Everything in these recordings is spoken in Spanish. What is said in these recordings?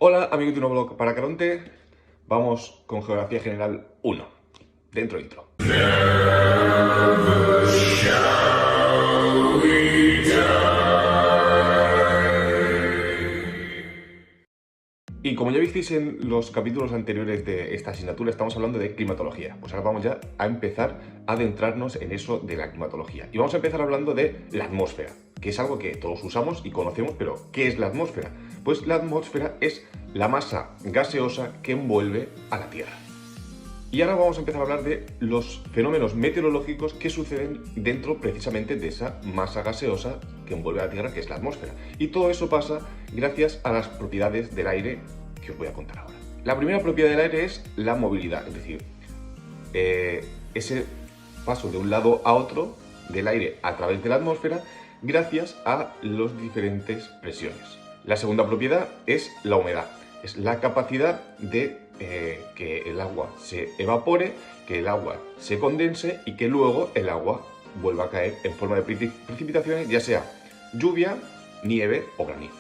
Hola amigos de Unoblog para Caronte, vamos con Geografía General 1, dentro intro. Y como ya visteis en los capítulos anteriores de esta asignatura, estamos hablando de climatología. Pues ahora vamos ya a empezar a adentrarnos en eso de la climatología. Y vamos a empezar hablando de la atmósfera, que es algo que todos usamos y conocemos, pero ¿qué es la atmósfera? Pues la atmósfera es la masa gaseosa que envuelve a la Tierra. Y ahora vamos a empezar a hablar de los fenómenos meteorológicos que suceden dentro precisamente de esa masa gaseosa que envuelve a la Tierra, que es la atmósfera. Y todo eso pasa gracias a las propiedades del aire que os voy a contar ahora. La primera propiedad del aire es la movilidad, es decir, ese paso de un lado a otro del aire a través de la atmósfera gracias a las diferentes presiones. La segunda propiedad es la humedad, es la capacidad de que el agua se evapore, que el agua se condense y que luego el agua vuelva a caer en forma de precipitaciones, ya sea lluvia, nieve o granizo.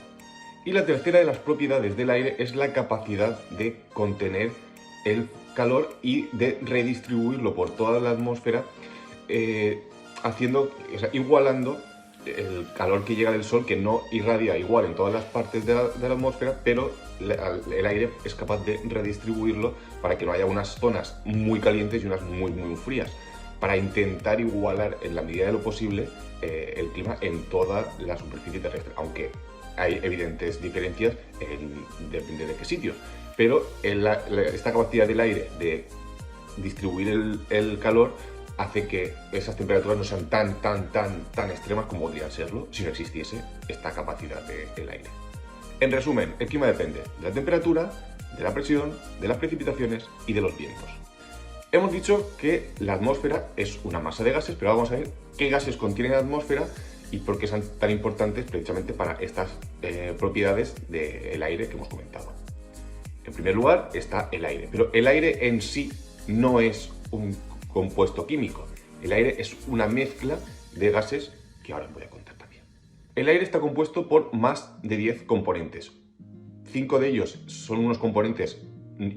Y la tercera de las propiedades del aire es la capacidad de contener el calor y de redistribuirlo por toda la atmósfera, igualando el calor que llega del sol, que no irradia igual en todas las partes de la atmósfera, pero el aire es capaz de redistribuirlo para que no haya unas zonas muy calientes y unas muy frías, para intentar igualar en la medida de lo posible el clima en toda la superficie terrestre, aunque hay evidentes diferencias, depende de qué sitio. Pero esta capacidad del aire de distribuir el calor hace que esas temperaturas no sean tan extremas como podrían serlo si no existiese esta capacidad del aire. En resumen, el clima depende de la temperatura, de la presión, de las precipitaciones y de los vientos. Hemos dicho que la atmósfera es una masa de gases, pero ahora vamos a ver qué gases contiene la atmósfera y por qué son tan importantes precisamente para estas propiedades del aire que hemos comentado. En primer lugar está el aire, pero el aire en sí no es un compuesto químico. El aire es una mezcla de gases que ahora os voy a contar también. El aire está compuesto por más de 10 componentes. 5 de ellos son unos componentes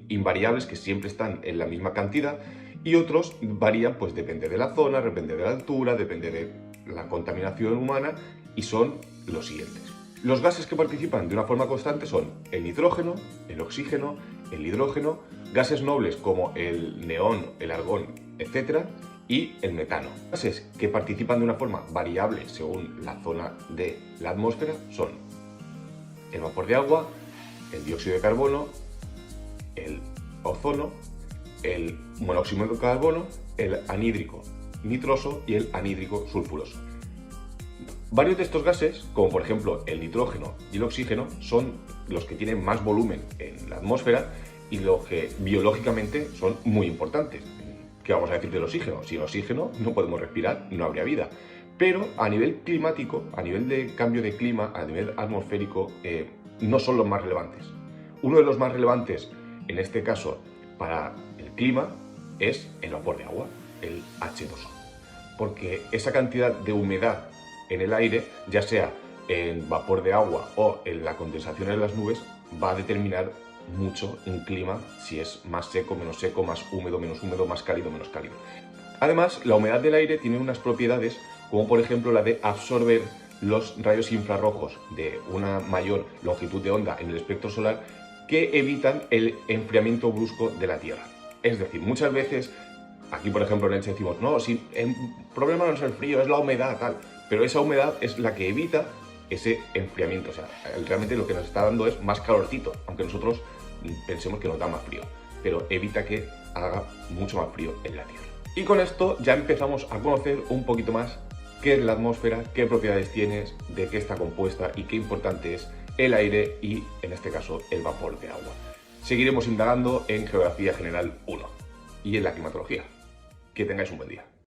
invariables que siempre están en la misma cantidad y otros varían, pues depende de la zona, depende de la altura, depende de la contaminación humana, y son los siguientes. Los gases que participan de una forma constante son el nitrógeno, el oxígeno, el hidrógeno, gases nobles como el neón, el argón, etc. y el metano. Gases que participan de una forma variable según la zona de la atmósfera son el vapor de agua, el dióxido de carbono, el ozono, el monóxido de carbono, el anhídrico nitroso y el anhídrico sulfuroso. Varios de estos gases, como por ejemplo el nitrógeno y el oxígeno, son los que tienen más volumen en la atmósfera y los que biológicamente son muy importantes. ¿Qué vamos a decir del oxígeno? Sin oxígeno no podemos respirar, no habría vida. Pero a nivel climático, a nivel de cambio de clima, a nivel atmosférico, no son los más relevantes. Uno de los más relevantes, en este caso, para el clima, es el vapor de agua, el H2O. Porque esa cantidad de humedad en el aire, ya sea en vapor de agua o en la condensación en las nubes, va a determinar mucho un clima, si es más seco, menos seco, más húmedo, menos húmedo, más cálido, menos cálido. Además, la humedad del aire tiene unas propiedades, como por ejemplo la de absorber los rayos infrarrojos de una mayor longitud de onda en el espectro solar, que evitan el enfriamiento brusco de la Tierra. Es decir, muchas veces, aquí por ejemplo en Elche decimos, no, si el problema no es el frío, es la humedad, tal, pero esa humedad es la que evita ese enfriamiento. O sea, realmente lo que nos está dando es más calorcito, aunque nosotros pensemos que nos da más frío, pero evita que haga mucho más frío en la Tierra. Y con esto ya empezamos a conocer un poquito más qué es la atmósfera, qué propiedades tiene, de qué está compuesta y qué importante es el aire y, en este caso, el vapor de agua. Seguiremos indagando en Geografía General 1 y en la climatología. Que tengáis un buen día.